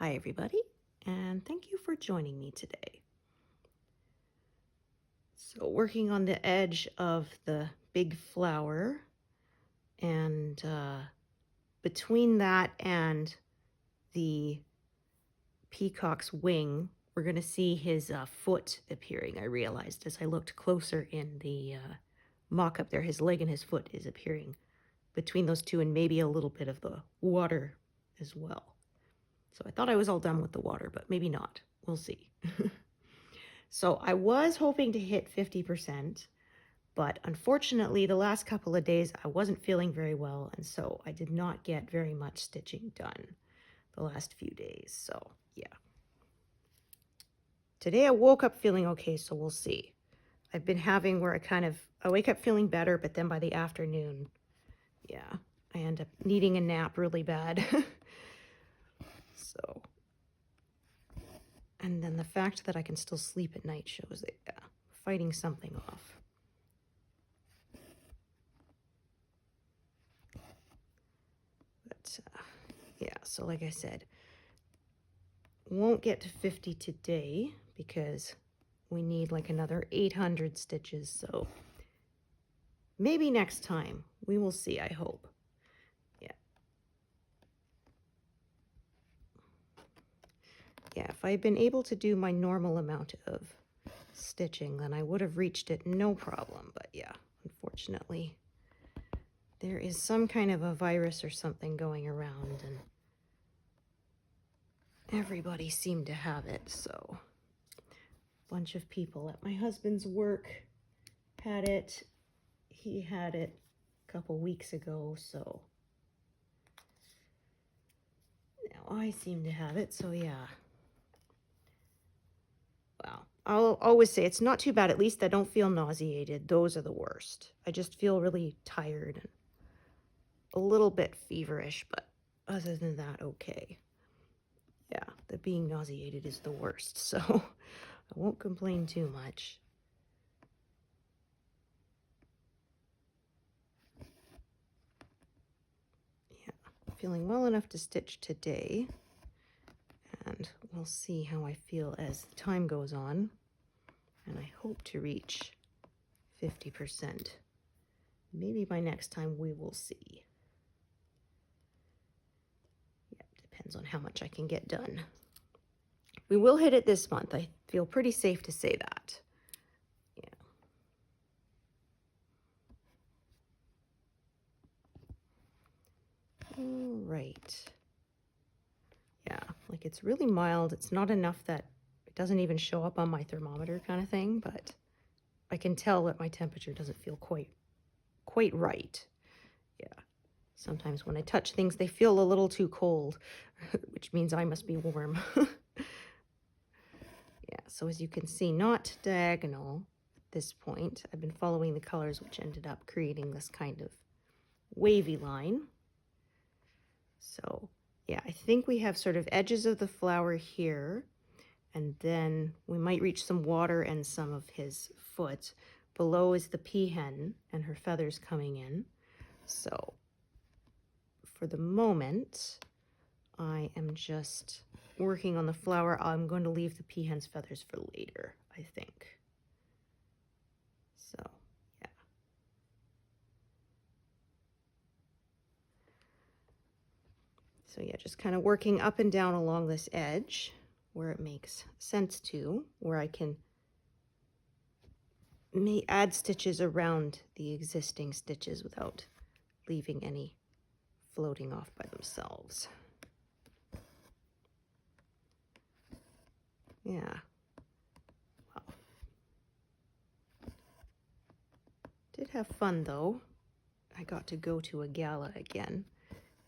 Hi everybody, and thank you for joining me today. So working on the edge of the big flower, and between that and the peacock's wing, we're going to see his foot appearing. I realized as I looked closer in the mock-up there, his leg and his foot is appearing between those two, and maybe a little bit of the water as well. So I thought I was all done with the water, but maybe not. We'll see. So I was hoping to hit 50%, but unfortunately the last couple of days I wasn't feeling very well, and so I did not get very much stitching done the last few days. So yeah. Today I woke up feeling okay, so we'll see. I've been having where I wake up feeling better, but then by the afternoon, yeah, I end up needing a nap really bad. So, and then the fact that I can still sleep at night shows that, yeah, fighting something off. But yeah, so like I said, won't get to 50 today because we need like another 800 stitches. So maybe next time. We will see, I hope. Yeah. Yeah, if I had been able to do my normal amount of stitching, then I would have reached it no problem. But yeah, unfortunately, there is some kind of a virus or something going around, and everybody seemed to have it. So a bunch of people at my husband's work had it. He had it a couple weeks ago, so now I seem to have it. So yeah. Well, I'll always say it's not too bad. At least I don't feel nauseated. Those are the worst. I just feel really tired and a little bit feverish, but other than that, okay. Yeah, the being nauseated is the worst, so I won't complain too much. Yeah, feeling well enough to stitch today, and we'll see how I feel as time goes on, and I hope to reach 50%. Maybe by next time we will see. Yeah, depends on how much I can get done. We will hit it this month. I feel pretty safe to say that. Yeah. All right. Yeah, like it's really mild. It's not enough that it doesn't even show up on my thermometer kind of thing, but I can tell that my temperature doesn't feel quite right. Yeah. Sometimes when I touch things, they feel a little too cold, which means I must be warm. Yeah, so as you can see, not diagonal at this point. I've been following the colors, which ended up creating this kind of wavy line. So yeah, I think we have sort of edges of the flower here, and then we might reach some water and some of his foot. Below is the peahen and her feathers coming in. So for the moment, I am just working on the flower. I'm going to leave the peahen's feathers for later, I think. So, yeah. So yeah, just kind of working up and down along this edge where it makes sense to, where I can add stitches around the existing stitches without leaving any floating off by themselves. Yeah. Wow. Did have fun though. I got to go to a gala again.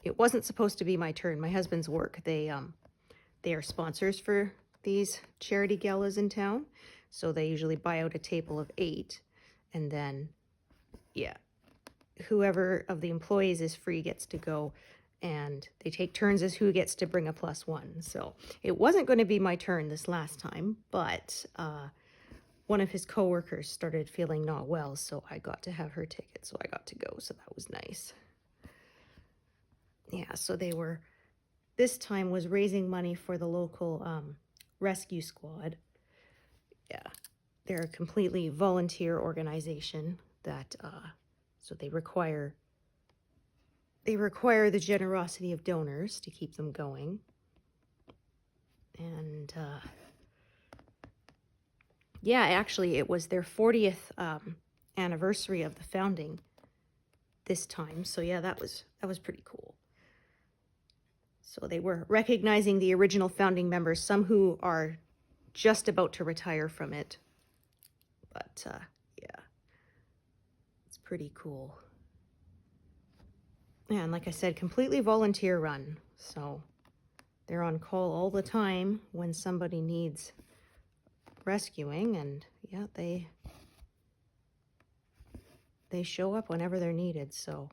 It wasn't supposed to be my turn. My husband's work, they are sponsors for these charity galas in town. So they usually buy out a table of 8, and then, yeah, whoever of the employees is free gets to go, and they take turns as who gets to bring a +1. So it wasn't going to be my turn this last time, but one of his coworkers started feeling not well, so I got to have her ticket, so I got to go, so that was nice. Yeah, so they were this time was raising money for the local rescue squad. Yeah, they're a completely volunteer organization that so they require the generosity of donors to keep them going. And yeah, actually it was their 40th anniversary of the founding this time. So yeah, that was pretty cool. So they were recognizing the original founding members, some who are just about to retire from it. But yeah, it's pretty cool. Yeah, and like I said, completely volunteer run. So they're on call all the time when somebody needs rescuing, and yeah, they show up whenever they're needed. So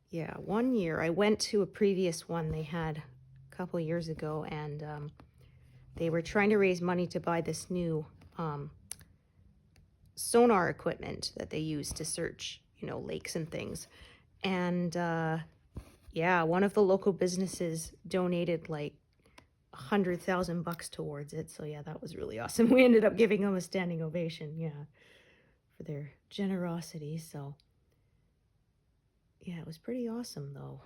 yeah, one year I went to a previous one they had a couple years ago, and they were trying to raise money to buy this new sonar equipment that they use to search, lakes and things. And yeah, one of the local businesses donated like $100,000 towards it. So yeah, that was really awesome. We ended up giving them a standing ovation, yeah, for their generosity. So yeah, it was pretty awesome though.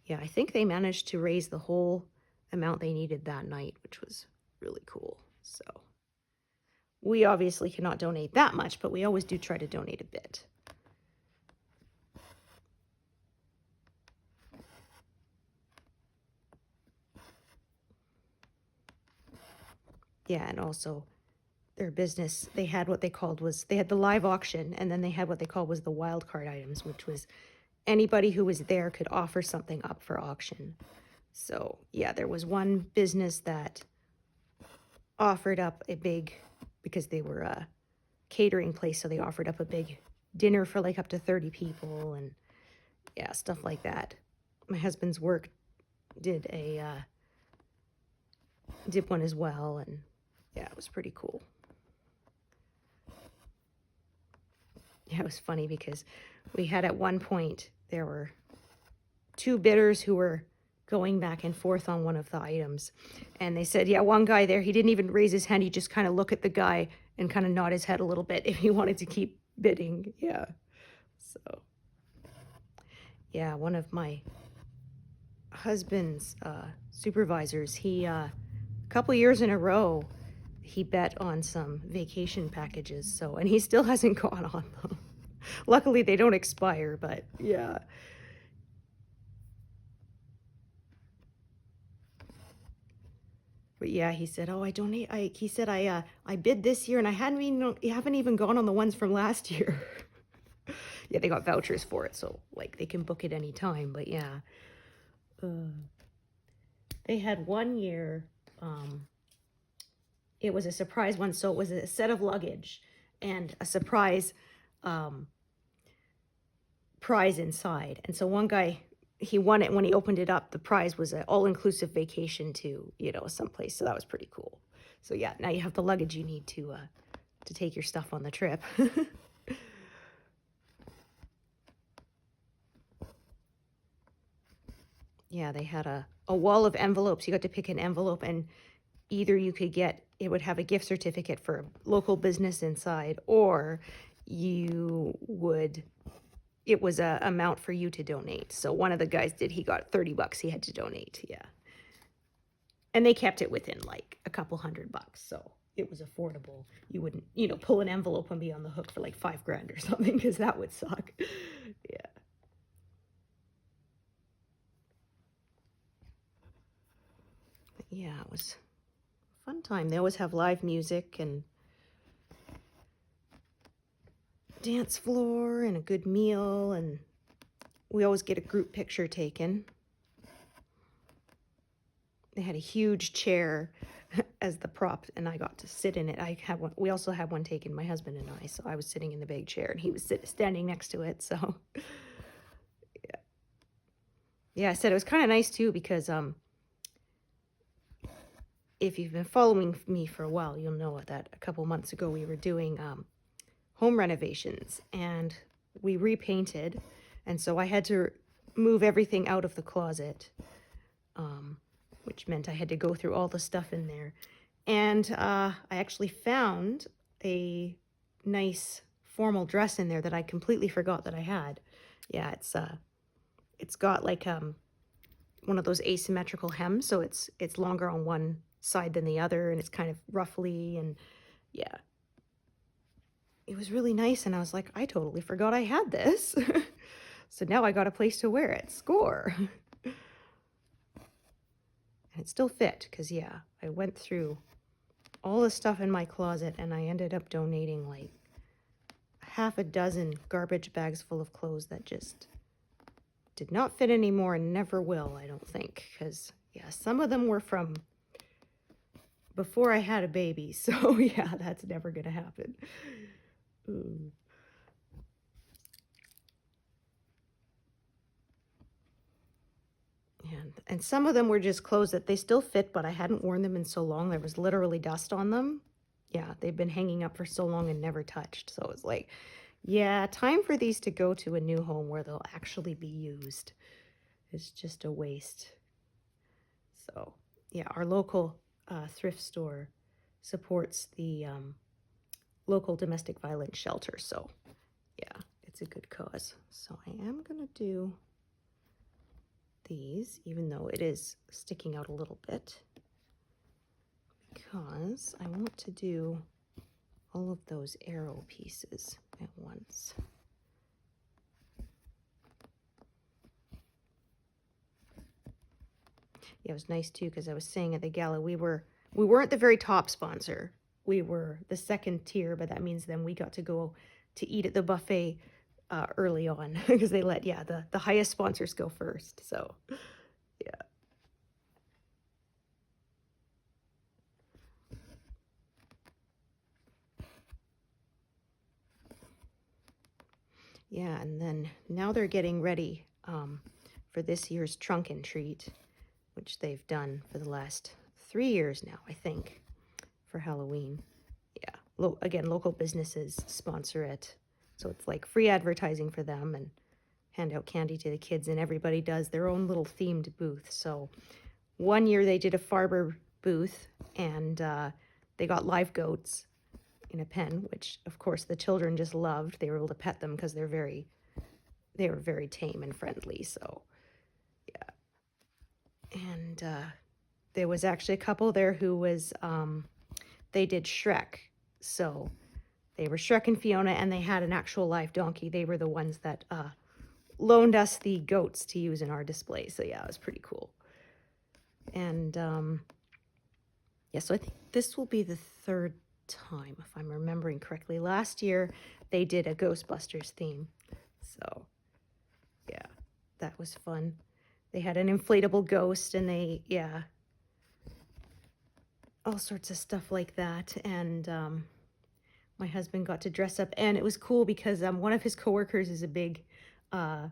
Yeah, I think they managed to raise the whole amount they needed that night, which was really cool. So we obviously cannot donate that much, but we always do try to donate a bit. Yeah, and also their business, they had what they called they had the live auction, and then they had what they called was the wild card items, which was anybody who was there could offer something up for auction. So yeah, there was one business that offered up a big, because they were a catering place, so they offered up a big dinner for like up to 30 people, and yeah, stuff like that. My husband's work did one as well, and yeah, it was pretty cool. Yeah, it was funny because we had at one point, there were two bidders who were going back and forth on one of the items. And they said, yeah, one guy there, he didn't even raise his hand. He just kind of looked at the guy and kind of nod his head a little bit if he wanted to keep bidding. Yeah. So, yeah, one of my husband's supervisors, he, a couple years in a row, he bet on some vacation packages. So, and he still hasn't gone on them. Luckily, they don't expire, but yeah. But yeah, he said, "Oh, he said I bid this year, and I haven't even gone on the ones from last year." Yeah, they got vouchers for it, so like they can book it anytime. But yeah, they had one year. It was a surprise one, so it was a set of luggage and a surprise prize inside. And so one guy, he won it. When he opened it up, the prize was an all-inclusive vacation to, someplace. So that was pretty cool. So yeah, now you have the luggage you need to take your stuff on the trip. Yeah, they had a wall of envelopes. You got to pick an envelope, and either you could it would have a gift certificate for a local business inside, or it was a amount for you to donate. So one of the guys he got $30 he had to donate. Yeah. And they kept it within like a couple $100. So it was affordable. You wouldn't, pull an envelope and be on the hook for like $5,000 or something, because that would suck. Yeah. But yeah, it was a fun time. They always have live music and dance floor and a good meal, and we always get a group picture taken. They had a huge chair as the prop, and I got to sit in it. We also had one taken, my husband and I, so I was sitting in the big chair and he was standing next to it. So yeah, I said it was kind of nice too, because if you've been following me for a while, you'll know that a couple months ago we were doing home renovations, and we repainted, and so I had to move everything out of the closet, which meant I had to go through all the stuff in there. And I actually found a nice formal dress in there that I completely forgot that I had. Yeah, it's got like one of those asymmetrical hems, so it's longer on one side than the other, and it's kind of ruffly, and yeah. It was really nice, and I was like, I totally forgot I had this. So now I got a place to wear it. Score. And it still fit, because yeah, I went through all the stuff in my closet, and I ended up donating like half a dozen garbage bags full of clothes that just did not fit anymore and never will, I don't think, because yeah, some of them were from before I had a baby, so yeah, that's never gonna happen. Ooh. And some of them were just clothes that they still fit, but I hadn't worn them in so long. There was literally dust on them. Yeah, they've been hanging up for so long and never touched. So it was like, yeah, time for these to go to a new home where they'll actually be used. It's just a waste. So yeah, our local thrift store supports the local domestic violence shelter. So yeah, it's a good cause. So I am gonna do these, even though it is sticking out a little bit, because I want to do all of those arrow pieces at once. Yeah, it was nice too, because I was saying at the gala, we weren't the very top sponsor. We were the second tier, but that means then we got to go to eat at the buffet early on, because they let, yeah, the highest sponsors go first. So yeah. Yeah, and then now they're getting ready for this year's trunk and treat, which they've done for the last 3 years now, I think, for Halloween. Yeah, again, local businesses sponsor it, so it's like free advertising for them, and hand out candy to the kids, and everybody does their own little themed booth. So one year they did a Farber booth, and they got live goats in a pen, which of course the children just loved. They were able to pet them because they were very tame and friendly. So yeah, and there was actually a couple there who was they did Shrek. So they were Shrek and Fiona, and they had an actual live donkey. They were the ones that loaned us the goats to use in our display. So yeah, it was pretty cool. And yeah, so I think this will be the third time, if I'm remembering correctly. Last year they did a Ghostbusters theme, so yeah, that was fun. They had an inflatable ghost, and they, yeah, all sorts of stuff like that. And my husband got to dress up, and it was cool because one of his coworkers is a big cosplay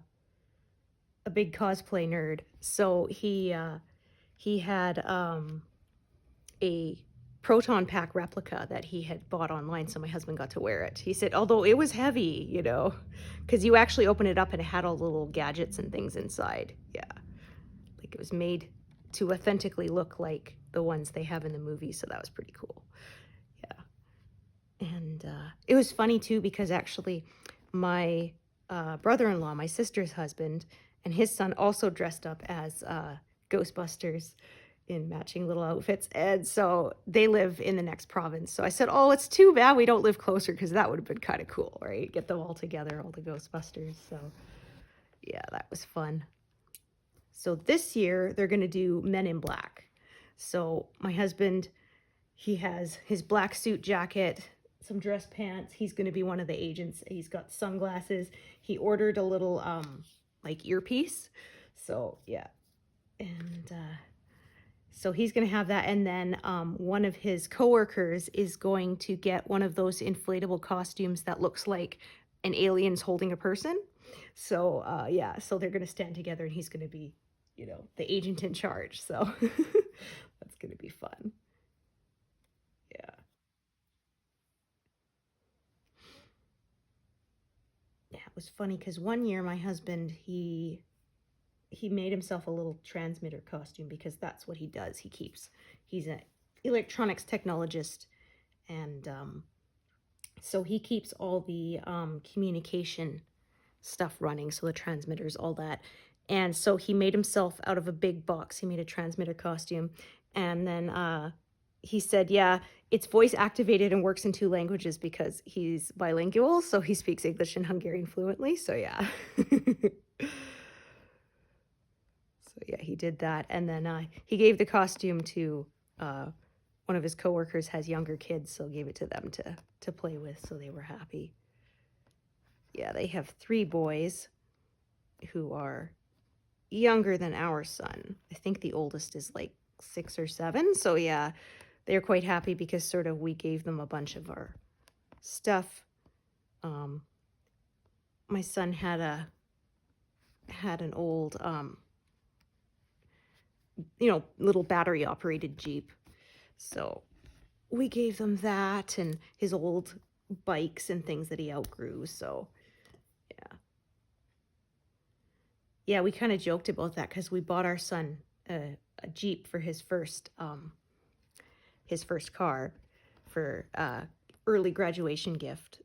nerd, so he had a proton pack replica that he had bought online, so my husband got to wear it. He said, although it was heavy, you know, because you actually open it up and it had all the little gadgets and things inside. Yeah, like it was made to authentically look like the ones they have in the movie, so that was pretty cool. Yeah, and it was funny too, because actually my brother-in-law, my sister's husband, and his son also dressed up as Ghostbusters in matching little outfits, and so they live in the next province. So I said, oh, it's too bad we don't live closer, because that would have been kind of cool, right? Get them all together, all the Ghostbusters. So yeah, that was fun. So this year they're going to do Men in Black. So my husband, he has his black suit jacket, some dress pants. He's going to be one of the agents. He's got sunglasses. He ordered a little like earpiece. So yeah, and so he's going to have that. And then one of his coworkers is going to get one of those inflatable costumes that looks like an alien's holding a person. So yeah, so they're going to stand together, and he's going to be, you know, the agent in charge. So that's going to be fun. Yeah. Yeah, it was funny because one year my husband, he he made himself a little transmitter costume because that's what he does. He's an electronics technologist, and so he keeps all the communication stuff running, so the transmitters, all that. And so he made himself out of a big box. He made a transmitter costume, and then he said, yeah, it's voice activated and works in 2 languages because he's bilingual, so he speaks English and Hungarian fluently. So yeah. So yeah, he did that, and then he gave the costume to one of his coworkers has younger kids, so gave it to them to play with, so they were happy. Yeah, they have 3 boys who are younger than our son. I think the oldest is like 6 or 7, so yeah, they're quite happy because sort of we gave them a bunch of our stuff. My son had an old little battery operated Jeep, so we gave them that and his old bikes and things that he outgrew. So yeah, we kind of joked about that because we bought our son a Jeep for his first car for early graduation gift.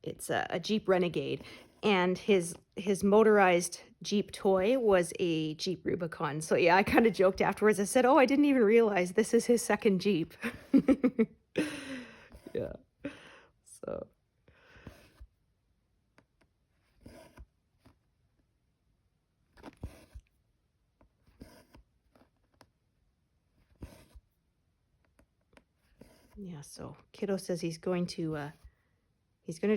It's a Jeep Renegade, and his motorized Jeep toy was a Jeep Rubicon. So yeah, I kind of joked afterwards. I said, "Oh, I didn't even realize this is his second Jeep." Yeah. So yeah, so kiddo says he's going to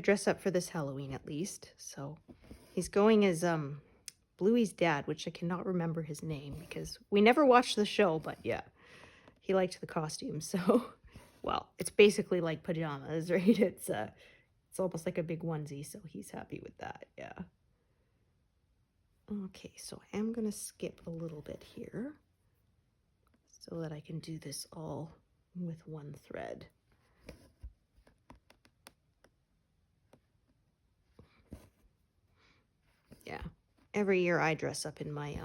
dress up for this Halloween at least. So he's going as Bluey's dad, which I cannot remember his name because we never watched the show, but yeah, he liked the costume. So well, it's basically like pajamas, right? It's almost like a big onesie, so he's happy with that. Yeah. Okay, so I am gonna skip a little bit here so that I can do this all with one thread. Yeah, every year I dress up in my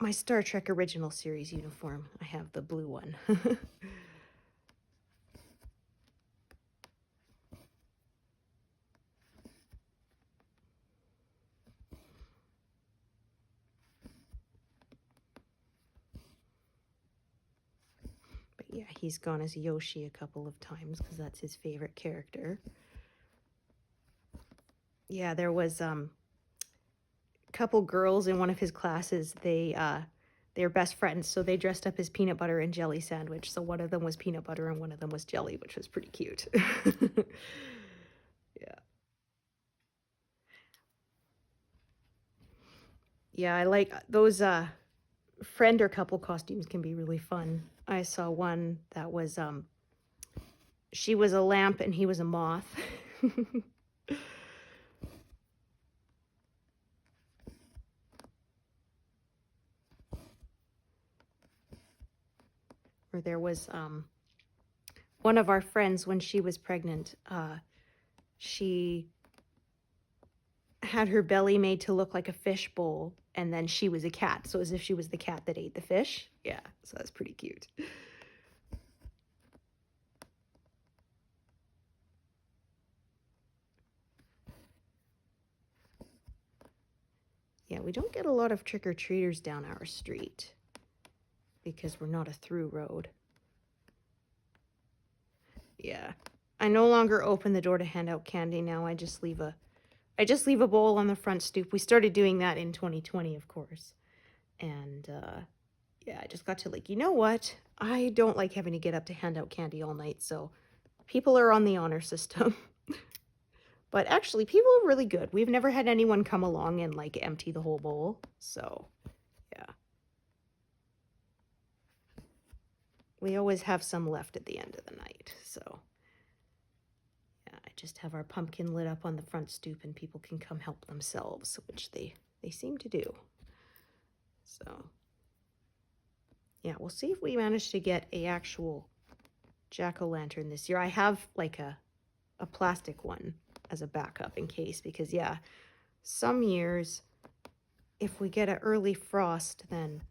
my Star Trek original series uniform. I have the blue one. But yeah, he's gone as Yoshi a couple of times because that's his favorite character. Yeah, there was a couple girls in one of his classes. They're best friends, so they dressed up as peanut butter and jelly sandwich. So one of them was peanut butter and one of them was jelly, which was pretty cute. Yeah. Yeah, I like those friend or couple costumes can be really fun. I saw one that was she was a lamp and he was a moth. Or there was one of our friends when she was pregnant, she had her belly made to look like a fish bowl, and then she was a cat, so as if she was the cat that ate the fish. Yeah, so that's pretty cute. Yeah, we don't get a lot of trick-or-treaters down our street because we're not a through road. Yeah, I no longer open the door to hand out candy now. I just leave a bowl on the front stoop. We started doing that in 2020, of course. And yeah, I just got to you know what? I don't like having to get up to hand out candy all night, so people are on the honor system. But actually, people are really good. We've never had anyone come along and empty the whole bowl. So, yeah. We always have some left at the end of the night. So, yeah, I just have our pumpkin lit up on the front stoop and people can come help themselves, which they seem to do. So, yeah, we'll see if we manage to get a actual jack-o'-lantern this year. I have a plastic one as a backup in case, because yeah, some years if we get an early frost, then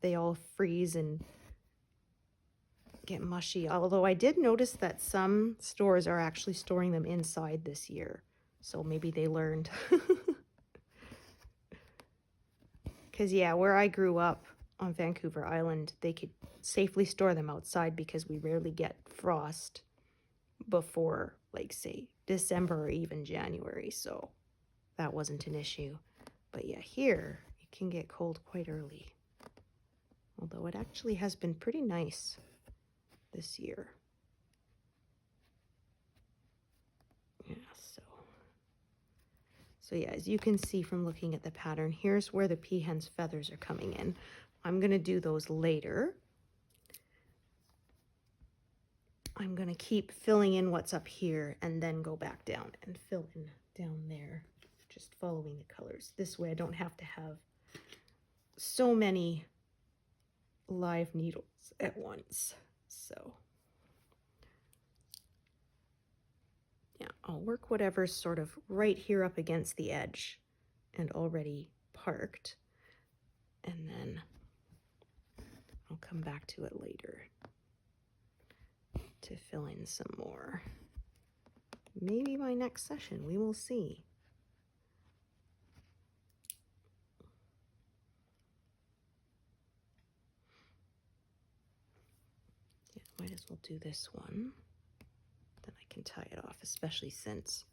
they all freeze and get mushy. Although I did notice that some stores are actually storing them inside this year. So maybe they learned. Because, yeah, where I grew up on Vancouver Island, they could safely store them outside because we rarely get frost before, like, say, December or even January. So that wasn't an issue. But, yeah, here it can get cold quite early. Although it actually has been pretty nice this year. Yeah, so yeah, as you can see from looking at the pattern, here's where the peahen's feathers are coming in. I'm going to do those later. I'm going to keep filling in what's up here and then go back down and fill in down there, just following the colors. This way I don't have to have so many live needles at once. So yeah, I'll work whatever's sort of right here up against the edge and already parked, and then I'll come back to it later to fill in some more. Maybe my next session, we will see. Yeah, might as well do this one. Then I can tie it off, especially since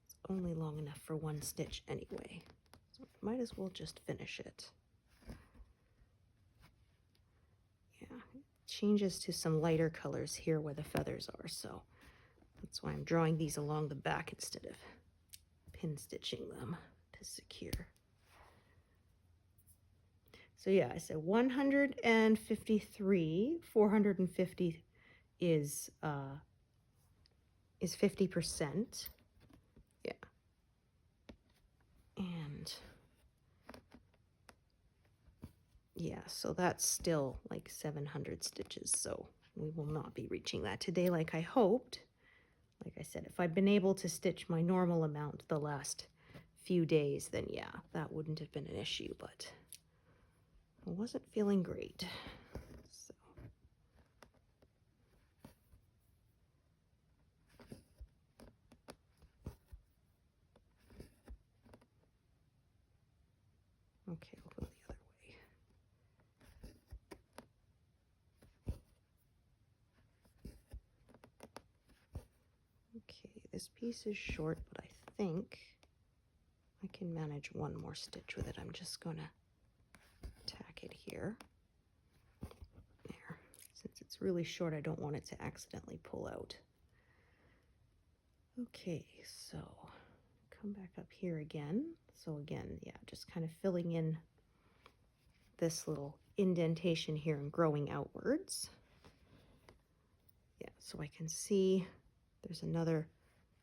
it's only long enough for one stitch anyway. So might as well just finish it. Yeah, it changes to some lighter colors here where the feathers are, so that's why I'm drawing these along the back instead of pin stitching them to secure. So yeah, I said 153, 450 is 50%. Yeah. And yeah, so that's still like 700 stitches, so we will not be reaching that today like I hoped. Like I said, if I'd been able to stitch my normal amount the last few days, then yeah, that wouldn't have been an issue, but I wasn't feeling great. So. Okay, I'll go the other way. Okay, this piece is short, but I think I can manage one more stitch with it. I'm just gonna tack it here. There. Since it's really short, I don't want it to accidentally pull out. Okay, so come back up here again. So again, yeah, just kind of filling in this little indentation here and growing outwards. Yeah, so I can see there's another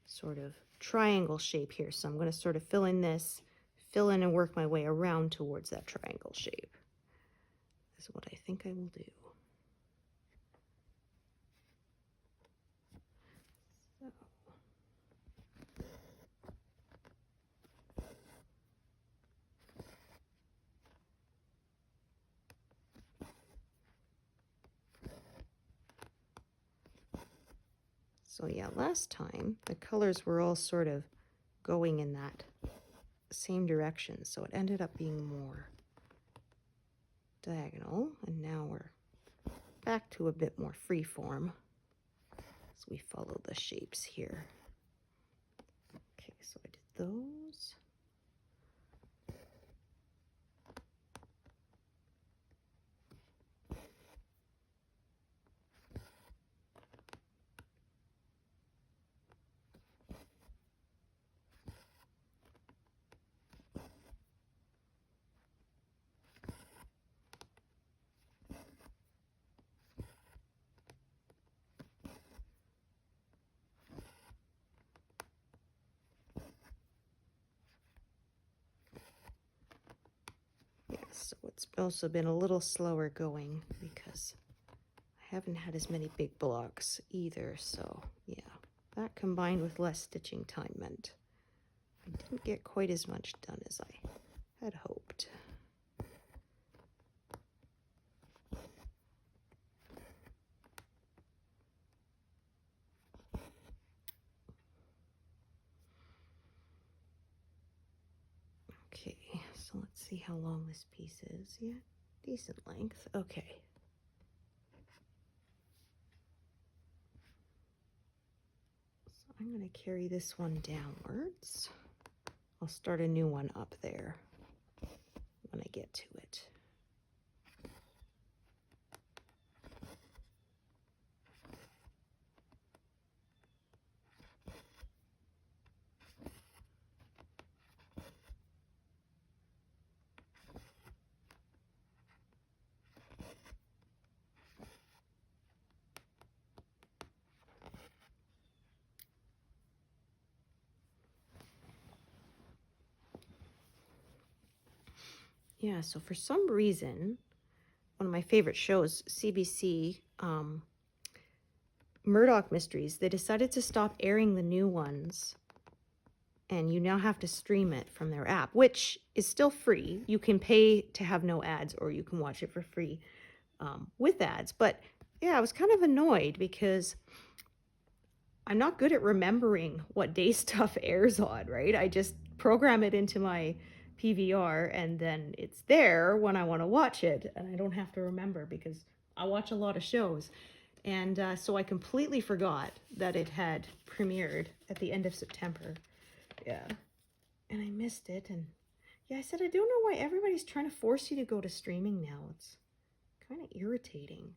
sort of triangle shape here. So I'm going to sort of fill in this, fill in and work my way around towards that triangle shape. This is what I think I will do. So yeah, last time the colors were all sort of going in that same direction, so it ended up being more diagonal, and now we're back to a bit more free form as we follow the shapes here. Okay, so I did those. So it's also been a little slower going because I haven't had as many big blocks either. So yeah, that combined with less stitching time meant I didn't get quite as much done as I had hoped. Okay, so let's see how long this piece is. Yeah, decent length. Okay. So I'm going to carry this one downwards. I'll start a new one up there when I get to it. Yeah, so for some reason, one of my favorite shows, CBC, Murdoch Mysteries, they decided to stop airing the new ones, and you now have to stream it from their app, which is still free. You can pay to have no ads, or you can watch it for free with ads. But yeah, I was kind of annoyed because I'm not good at remembering what day stuff airs on, right? I just program it into my PVR and then it's there when I want to watch it, and I don't have to remember because I watch a lot of shows. And so I completely forgot that it had premiered at the end of September. Yeah. And I missed it. And yeah, I said, I don't know why everybody's trying to force you to go to streaming now. It's kind of irritating.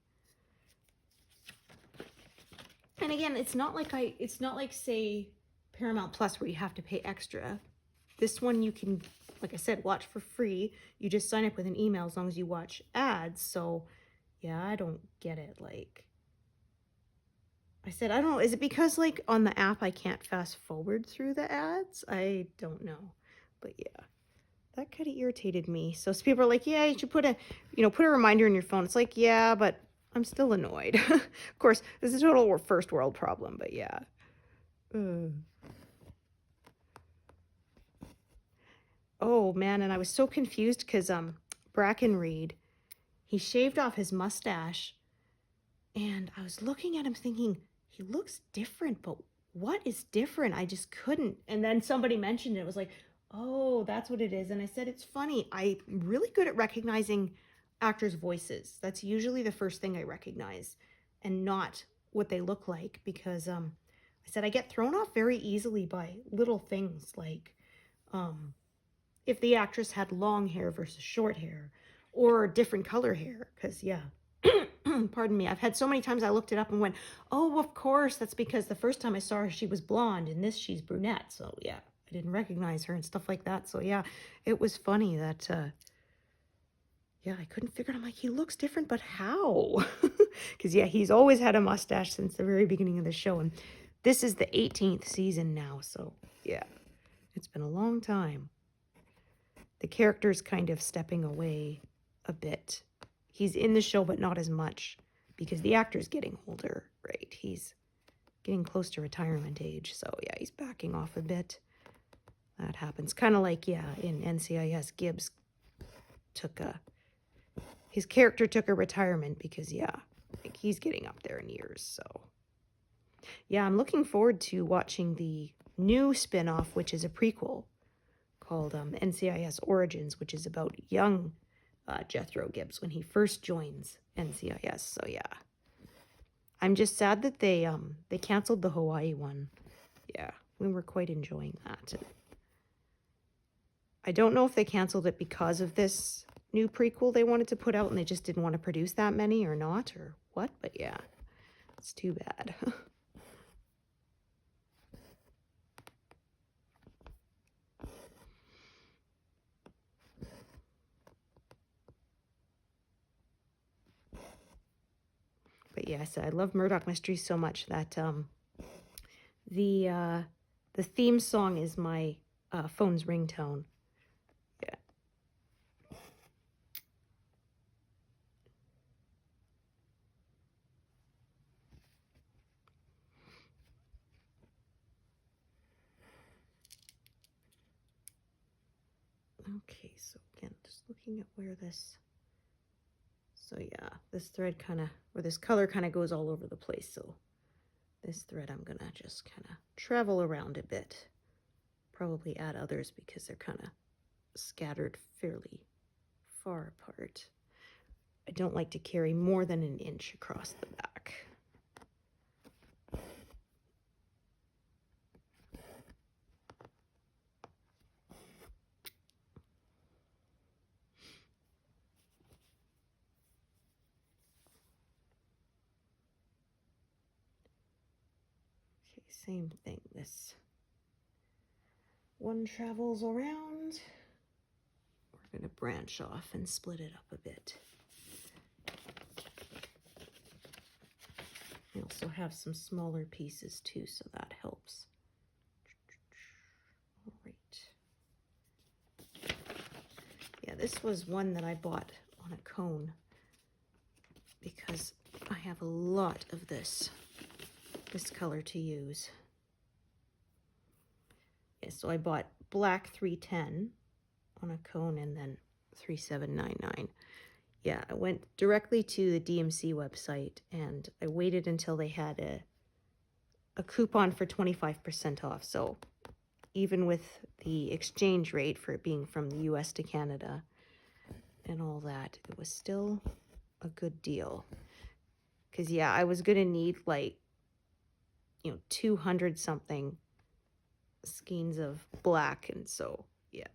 And again, it's not like say Paramount Plus where you have to pay extra. This one you can, like I said, watch for free. You just sign up with an email as long as you watch ads. So yeah, I don't get it. Like I said, I don't know. Is it because like on the app I can't fast forward through the ads? I don't know. But yeah, that kind of irritated me. So people are like, yeah, you should put a reminder in your phone. It's like, yeah, but I'm still annoyed. Of course, this is a total first world problem, but yeah. Oh man, and I was so confused because Brackenreed, he shaved off his mustache, and I was looking at him thinking, he looks different, but what is different? I just couldn't. And then somebody mentioned it. It was like, oh, that's what it is. And I said, it's funny. I'm really good at recognizing actors' voices. That's usually the first thing I recognize, and not what they look like, because I said I get thrown off very easily by little things like if the actress had long hair versus short hair or different color hair, because yeah. Pardon me, I've had so many times I looked it up and went, oh, of course, that's because the first time I saw her, she was blonde, and this, she's brunette. So yeah, I didn't recognize her and stuff like that. So yeah, it was funny that, yeah, I couldn't figure it out. I'm like, he looks different, but how? Because yeah, he's always had a mustache since the very beginning of the show. And this is the 18th season now. So yeah, it's been a long time. The character's kind of stepping away a bit. He's in the show, but not as much because the actor's getting older, right? He's getting close to retirement age. So yeah, he's backing off a bit. That happens. Kind of like, yeah, in NCIS, Gibbs his character took a retirement because, yeah, like he's getting up there in years. So yeah, I'm looking forward to watching the new spin-off, which is a prequel called NCIS Origins, which is about young Jethro Gibbs when he first joins NCIS. So yeah, I'm just sad that they canceled the Hawaii one. Yeah, we were quite enjoying that. I don't know if they canceled it because of this new prequel they wanted to put out and they just didn't want to produce that many or not or what, but yeah, it's too bad. But yes, I love Murdoch Mysteries so much that the theme song is my phone's ringtone. Yeah. Okay, so again, just looking at where this, so yeah, this thread kind of, or this color kind of goes all over the place. So this thread, I'm gonna just kind of travel around a bit. Probably add others because they're kind of scattered fairly far apart. I don't like to carry more than an inch across the back. Okay, same thing. This one travels around. We're going to branch off and split it up a bit. I also have some smaller pieces too, so that helps. All right. Yeah, this was one that I bought on a cone because I have a lot of this color to use. Yeah, so I bought black 310 on a cone and then 3799. Yeah, I went directly to the DMC website and I waited until they had a coupon for 25% off. So even with the exchange rate for it being from the US to Canada and all that, it was still a good deal. Because yeah, I was gonna need like, 200 something skeins of black, and so yeah,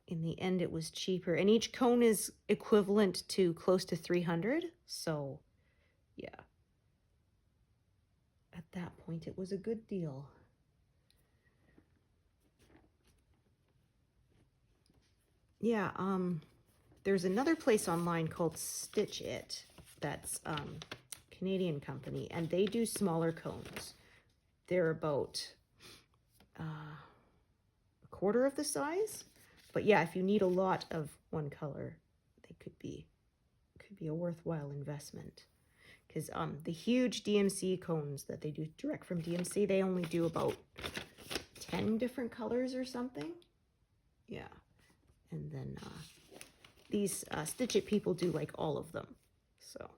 in the end it was cheaper, and each cone is equivalent to close to 300, so yeah, at that point it was a good deal. Yeah, there's another place online called Stitch It that's Canadian company, and they do smaller cones. They're about a quarter of the size, but yeah, if you need a lot of one color, they could be a worthwhile investment. Because the huge DMC cones that they do direct from DMC, they only do about 10 different colors or something. Yeah, and then these Stitch It people do like all of them. So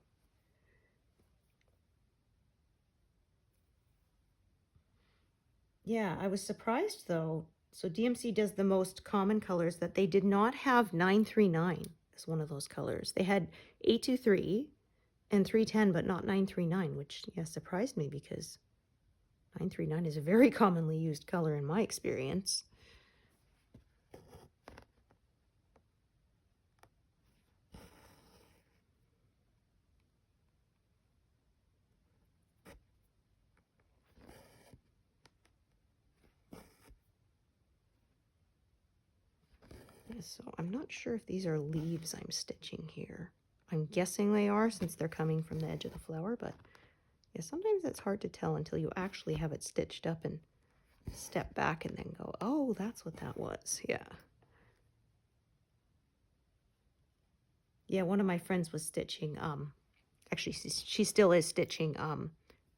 yeah, I was surprised though. So DMC does the most common colors, that they did not have 939 as one of those colors. They had 823 and 310, but not 939, which yeah, surprised me because 939 is a very commonly used color in my experience. So I'm not sure if these are leaves I'm stitching here. I'm guessing they are since they're coming from the edge of the flower, but yeah, sometimes it's hard to tell until you actually have it stitched up and step back and then go, oh, that's what that was. Yeah. Yeah, one of my friends was stitching, actually she still is stitching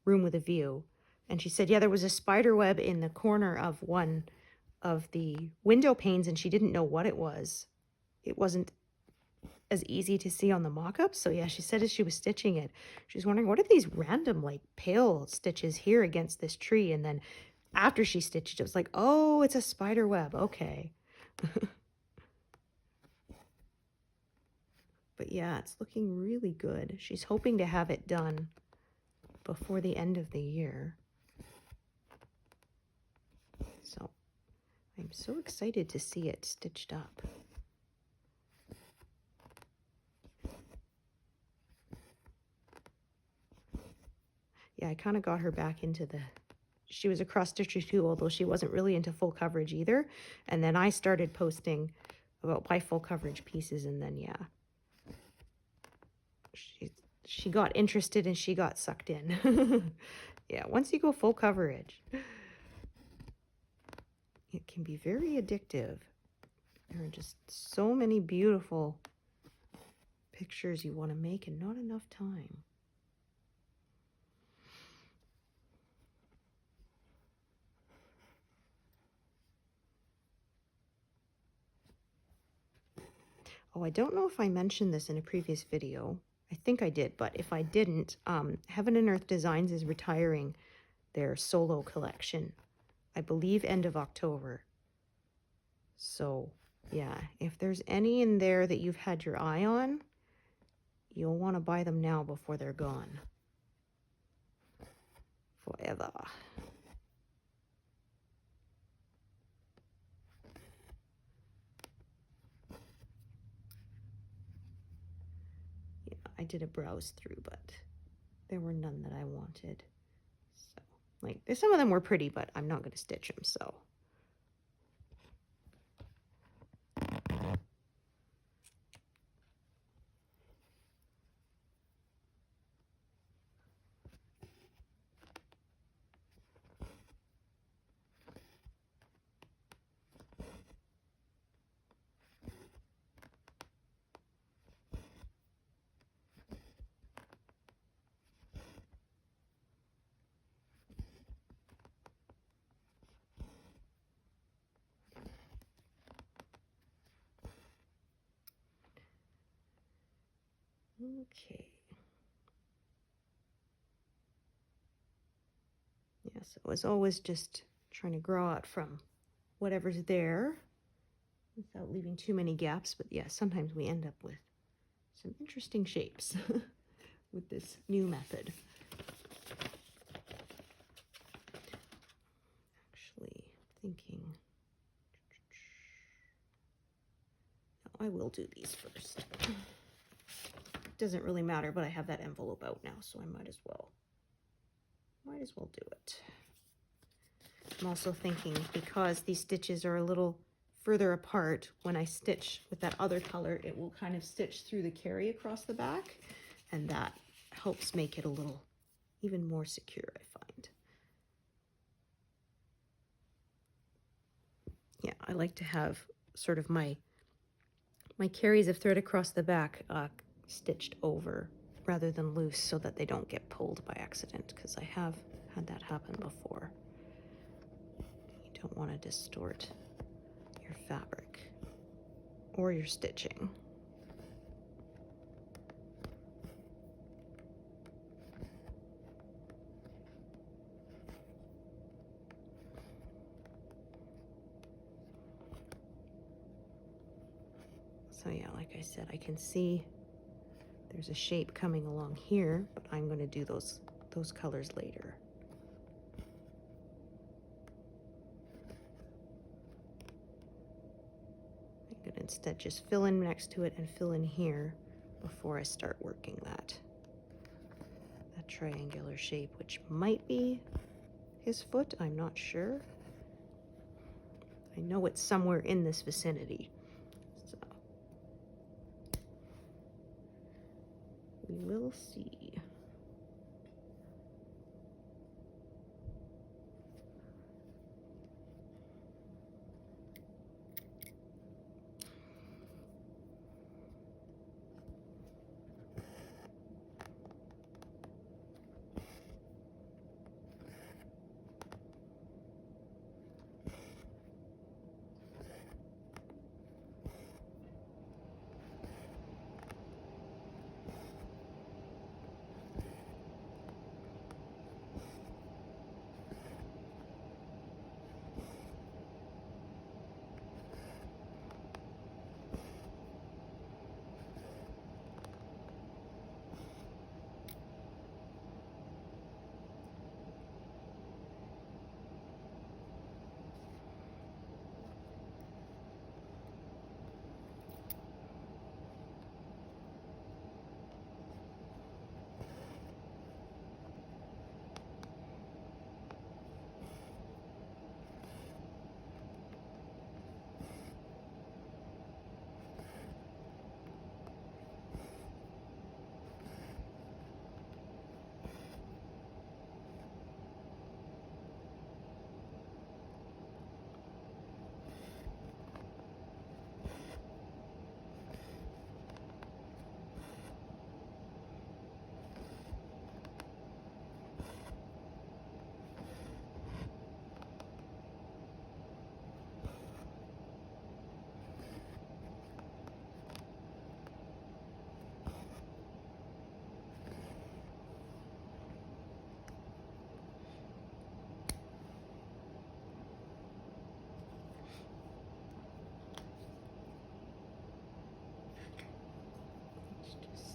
Room with a View. And she said, yeah, there was a spider web in the corner of one of the window panes and she didn't know what it was. It wasn't as easy to see on the mock-up. So yeah, she said as she was stitching it, she was wondering, what are these random like pale stitches here against this tree? And then after she stitched it, was like, oh, it's a spider web. Okay. But yeah, it's looking really good. She's hoping to have it done before the end of the year. So I'm so excited to see it stitched up. Yeah, I kind of got her back into she was a cross stitcher too, although she wasn't really into full coverage either. And then I started posting about my full coverage pieces, and then yeah, she got interested and she got sucked in. Yeah, once you go full coverage, it can be very addictive. There are just so many beautiful pictures you want to make and not enough time. Oh, I don't know if I mentioned this in a previous video. I think I did, but if I didn't, Heaven and Earth Designs is retiring their solo collection, I believe end of October. So yeah, if there's any in there that you've had your eye on, you'll want to buy them now before they're gone forever. Yeah, I did a browse through, but there were none that I wanted. So, like, some of them were pretty, but I'm not going to stitch them, so. Okay. Yeah, so as always, just trying to grow out from whatever's there without leaving too many gaps. But yeah, sometimes we end up with some interesting shapes with this new method. Actually, thinking, no, I will do these first. Doesn't really matter, but I have that envelope out now, so I might as well do it. I'm also thinking, because these stitches are a little further apart, when I stitch with that other color, it will kind of stitch through the carry across the back, and that helps make it a little even more secure, I find. Yeah, I like to have sort of my carries of thread across the back stitched over rather than loose, so that they don't get pulled by accident, because I have had that happen before. You don't want to distort your fabric or your stitching. So yeah, like I said, I can see there's a shape coming along here, but I'm going to do those colors later. I'm going to instead just fill in next to it and fill in here before I start working that triangular shape, which might be his foot. I'm not sure. I know it's somewhere in this vicinity. So we will see.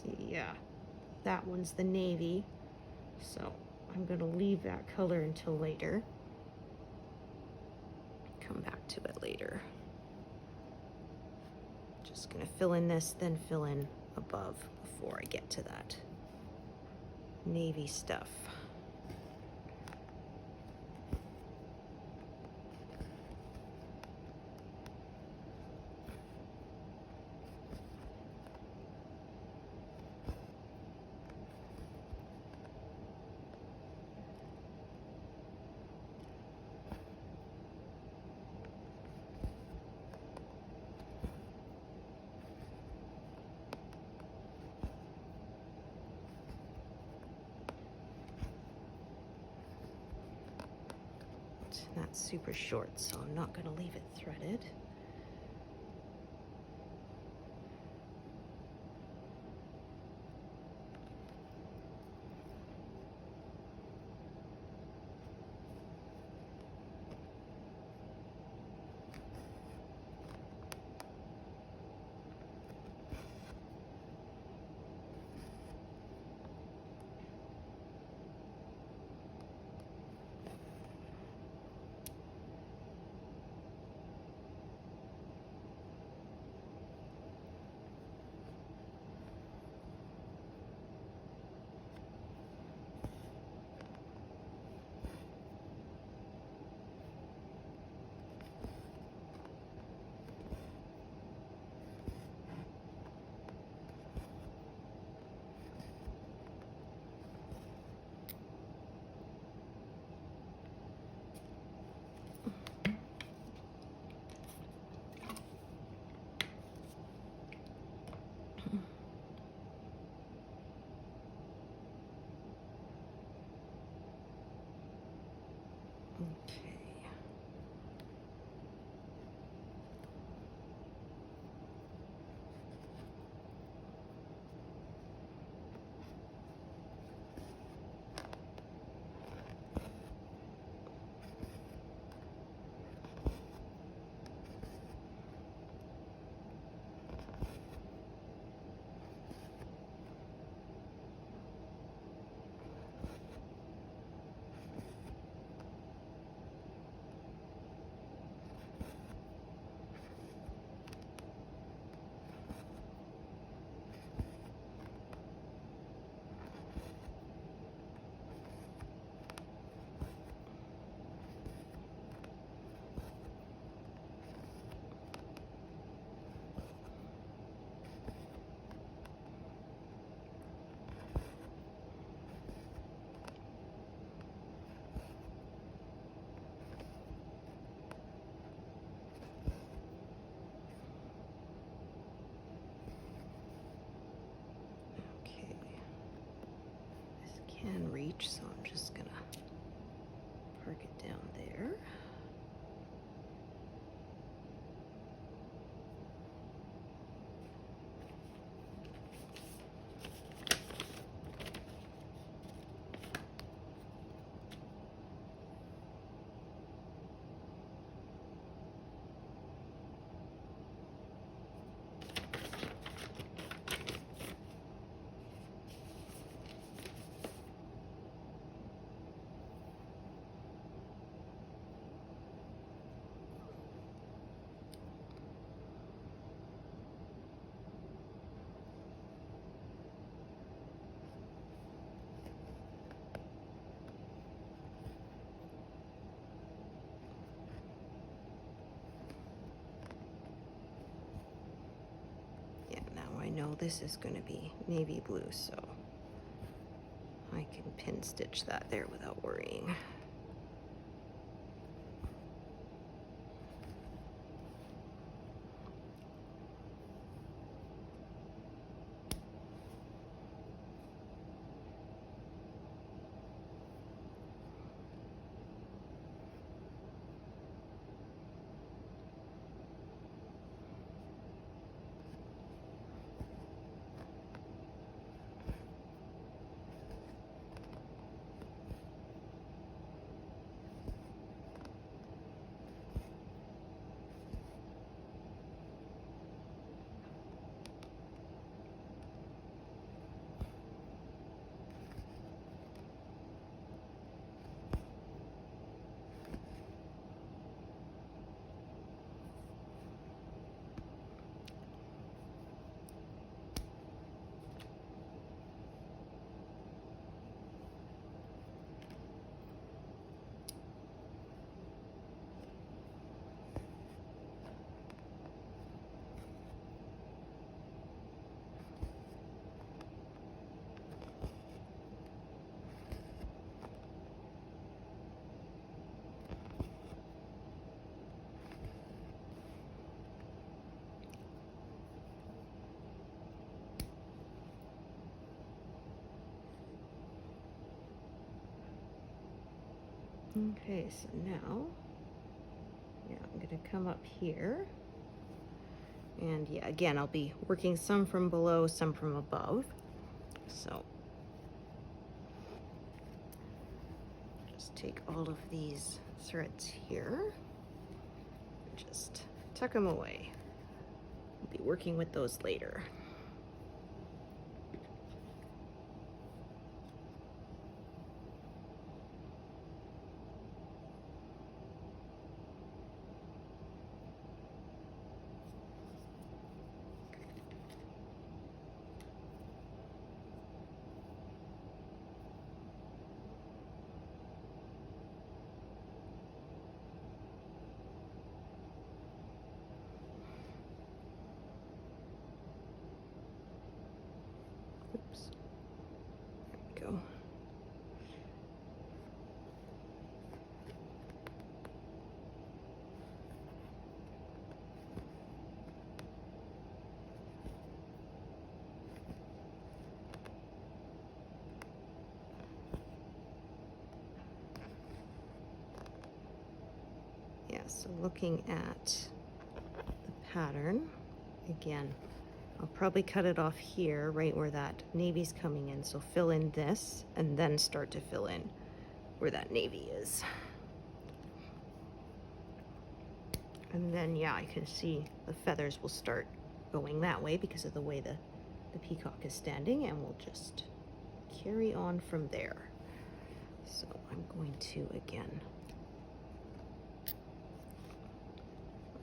see, yeah, that one's the navy, so I'm going to leave that color until later. Come back to it later. Just going to fill in this, then fill in above before I get to that navy stuff. Not super short, so I'm not going to leave it threaded. Okay. Can reach, so I'm just gonna park it down there. I know this is going to be navy blue, so I can pin stitch that there without worrying. Okay, so now, yeah, I'm gonna come up here. And yeah, again, I'll be working some from below, some from above. So just take all of these threads here, and just tuck them away. We'll be working with those later. Oops. There we go. Yeah, so looking at the pattern, again, I'll probably cut it off here, right where that navy's coming in. So fill in this and then start to fill in where that navy is. And then, yeah, I can see the feathers will start going that way because of the way the peacock is standing, and we'll just carry on from there. So I'm going to, again,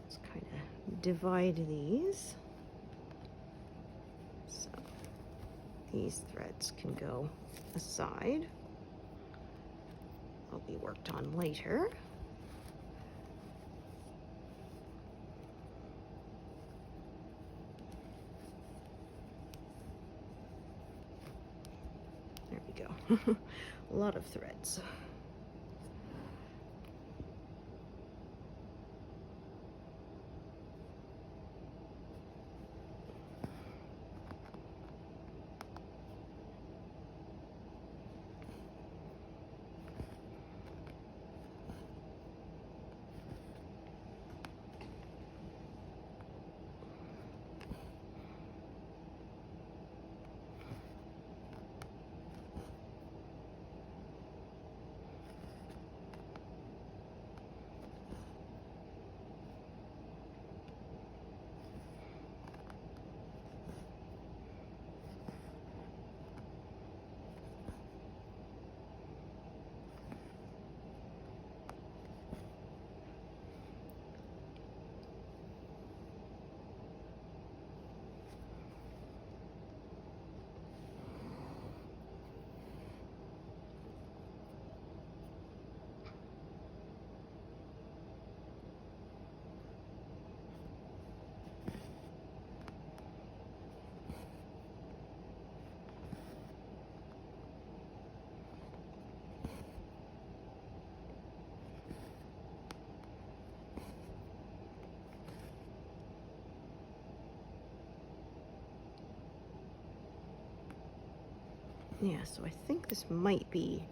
let's kind of divide these. So these threads can go aside. They'll be worked on later. There we go. A lot of threads. Yeah, so I think this might be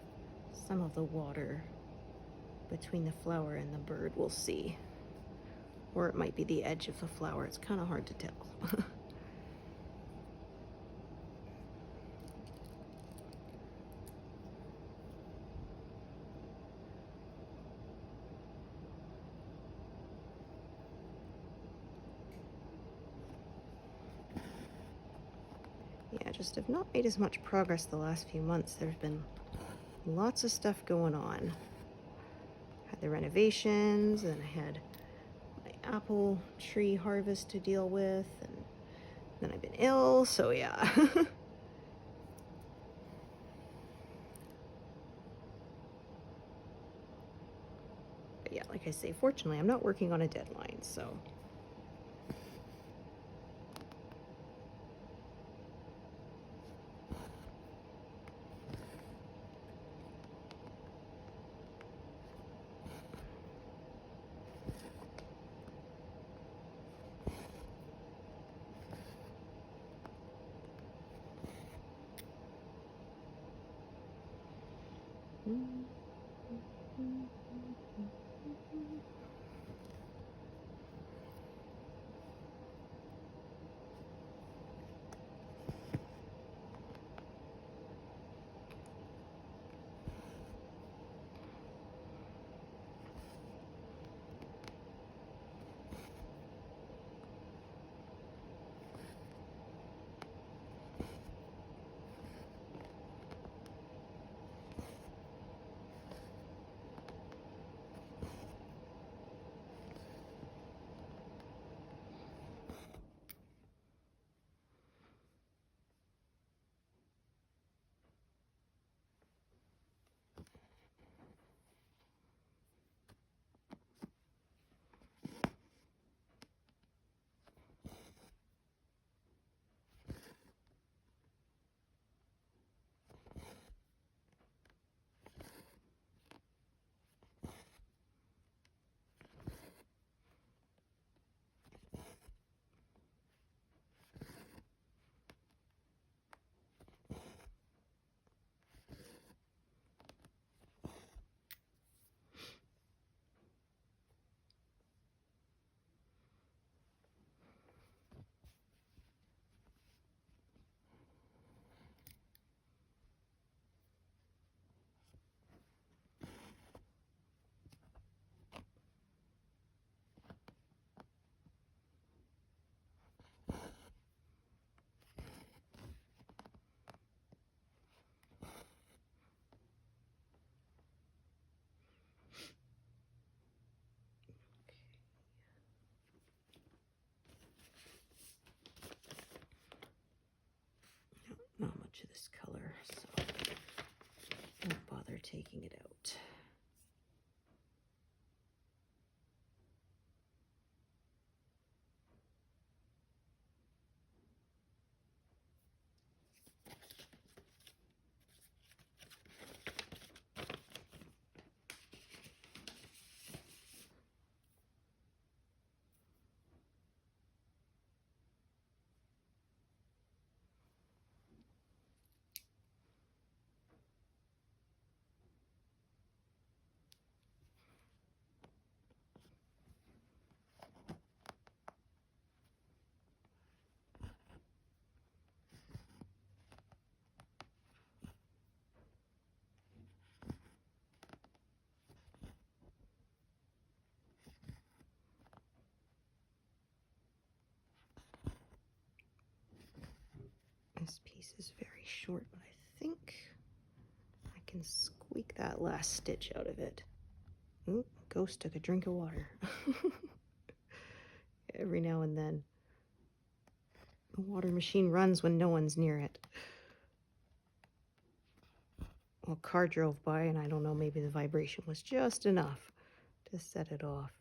some of the water between the flower and the bird. We'll see. Or it might be the edge of the flower. It's kind of hard to tell. Yeah, just have not made as much progress the last few months. There's been lots of stuff going on. Had the renovations, and I had my apple tree harvest to deal with, and then I've been ill, so yeah. But yeah, like I say, fortunately, I'm not working on a deadline, so. Not much of this color, so don't bother taking it out. This piece is very short, but I think I can squeak that last stitch out of it. Ooh, ghost took a drink of water. Every now and then. The water machine runs when no one's near it. Well, a car drove by, and I don't know, maybe the vibration was just enough to set it off.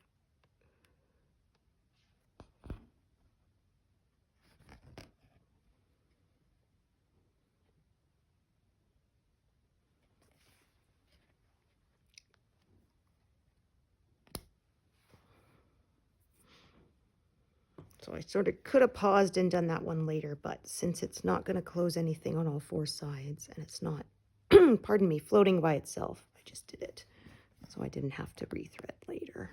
So I sort of could have paused and done that one later, but since it's not going to close anything on all four sides, and it's not, pardon me, floating by itself, I just did it. So I didn't have to rethread later.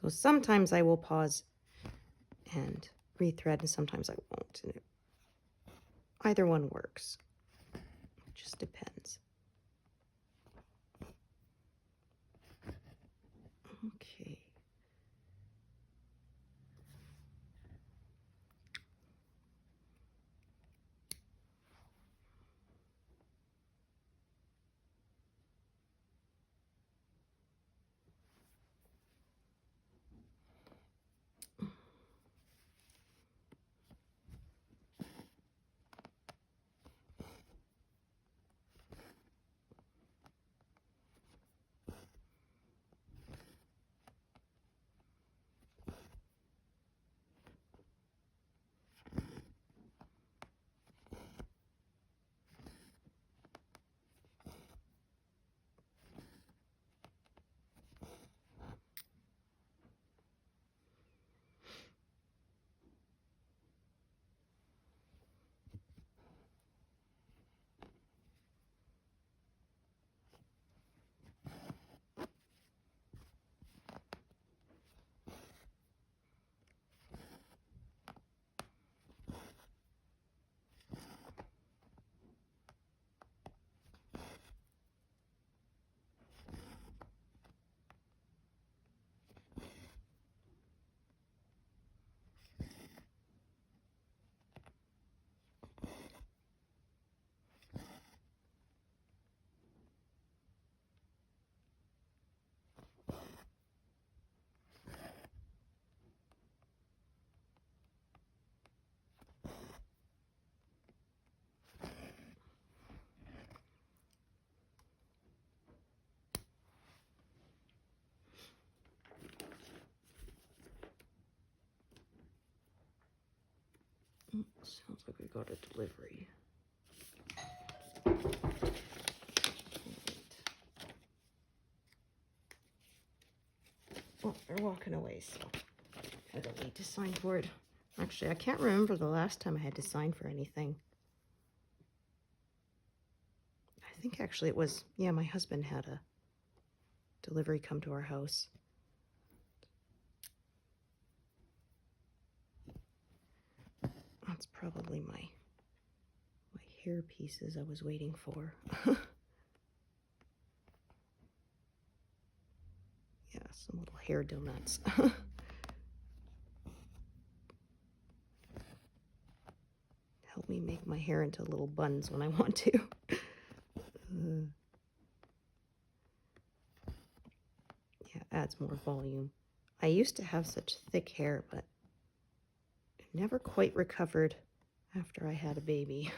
So sometimes I will pause and rethread, and sometimes I won't. And either one works. It just depends. Okay. Sounds like we got a delivery. Well, they're walking away, so I don't need to sign for it. Actually, I can't remember the last time I had to sign for anything. I think actually it was, yeah, my husband had a delivery come to our house. That's probably my hair pieces I was waiting for. Yeah, some little hair donuts. Help me make my hair into little buns when I want to. Yeah, adds more volume. I used to have such thick hair, but I never quite recovered after I had a baby.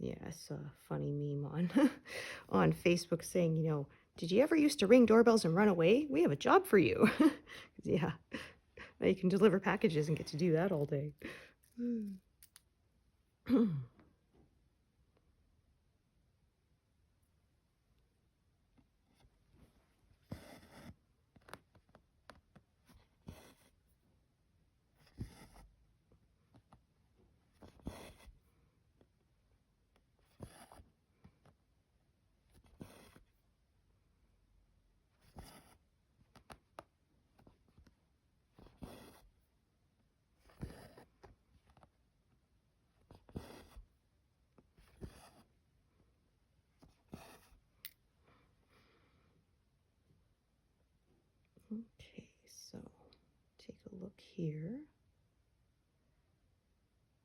Yeah, I saw a funny meme on on Facebook saying, you know, did you ever used to ring doorbells and run away? We have a job for you. Yeah, now you can deliver packages and get to do that all day. Okay, so take a look here.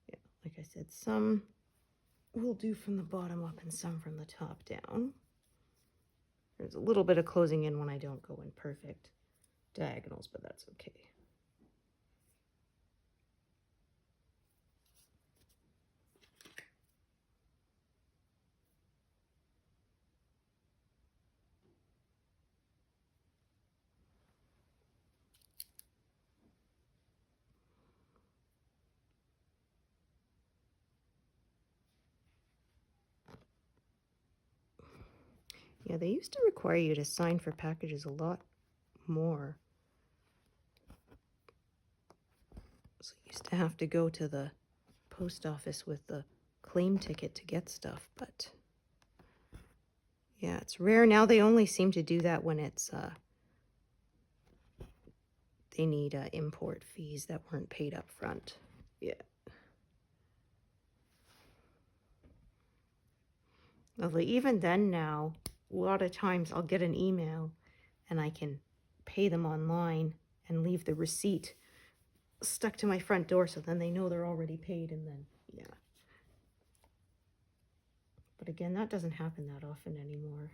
Yeah, like I said, some we'll do from the bottom up and some from the top down. There's a little bit of closing in when I don't go in perfect diagonals, but that's okay. Yeah, they used to require you to sign for packages a lot more. So you used to have to go to the post office with the claim ticket to get stuff, but yeah, it's rare now. They only seem to do that when it's they need import fees that weren't paid up front. Yeah. Although even then now, a lot of times I'll get an email and I can pay them online and leave the receipt stuck to my front door, so then they know they're already paid, and then, yeah. But again, that doesn't happen that often anymore.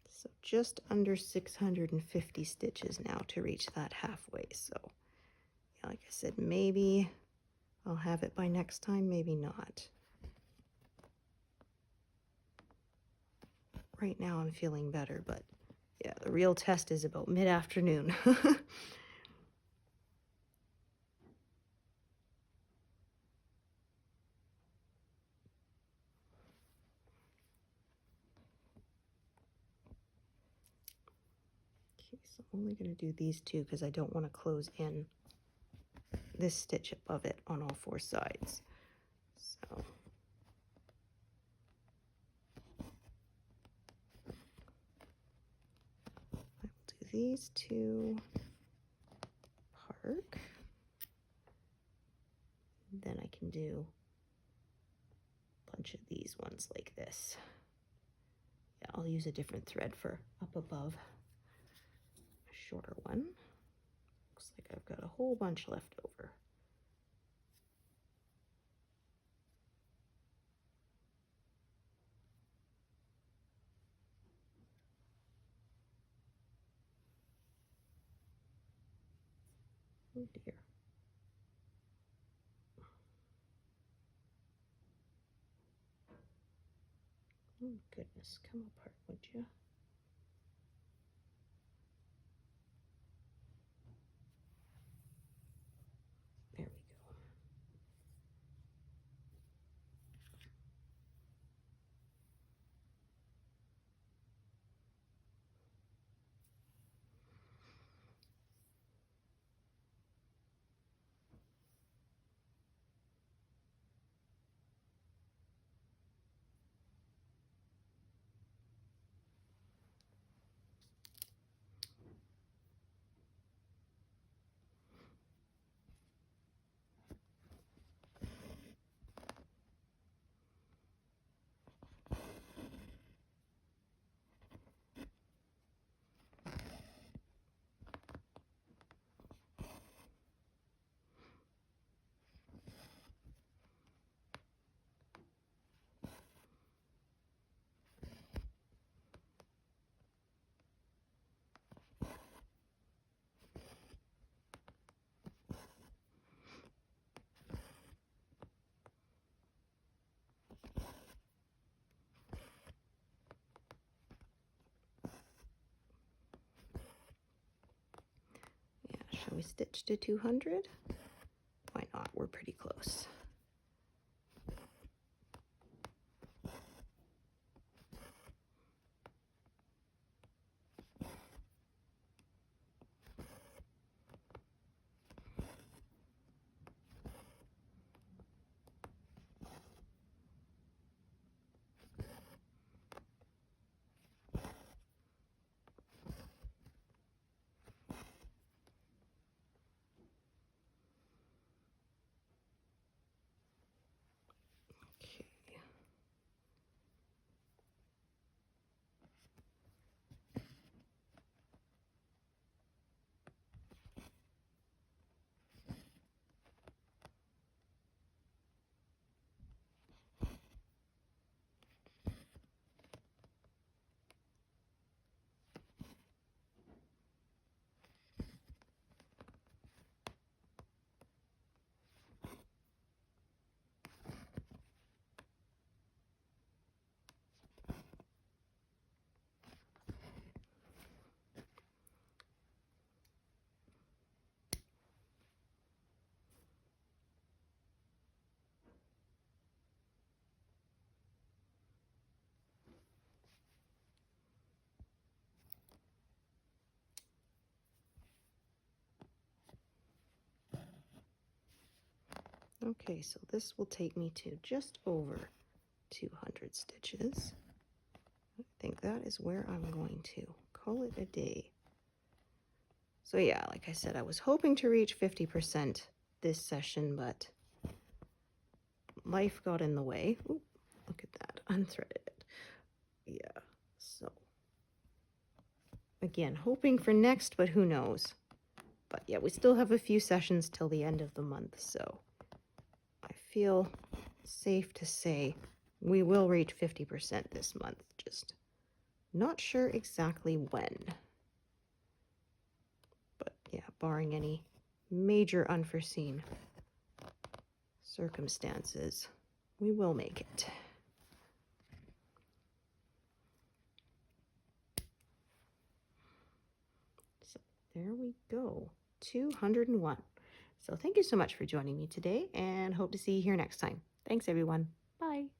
So just under 650 stitches now to reach that halfway. So yeah, like I said, maybe I'll have it by next time, maybe not. Right now I'm feeling better, but yeah, the real test is about mid-afternoon. Okay, so I'm only going to do these two because I don't want to close in this stitch above it on all four sides. So these two park. Then I can do a bunch of these ones like this. Yeah, I'll use a different thread for up above. A shorter one. Looks like I've got a whole bunch left over. Oh dear. Oh goodness, come apart, would you? There we go. Shall we stitch to 200? Why not? We're pretty close. Okay, so this will take me to just over 200 stitches. I think that is where I'm going to call it a day. So yeah, like I said, I was hoping to reach 50% this session, but life got in the way. Ooh, look at that, unthreaded it. Yeah, so again, hoping for next, but who knows. But yeah, we still have a few sessions till the end of the month, so I feel safe to say we will reach 50% this month. Just not sure exactly when. But yeah, barring any major unforeseen circumstances, we will make it. So there we go, 201. So thank you so much for joining me today, and hope to see you here next time. Thanks, everyone. Bye.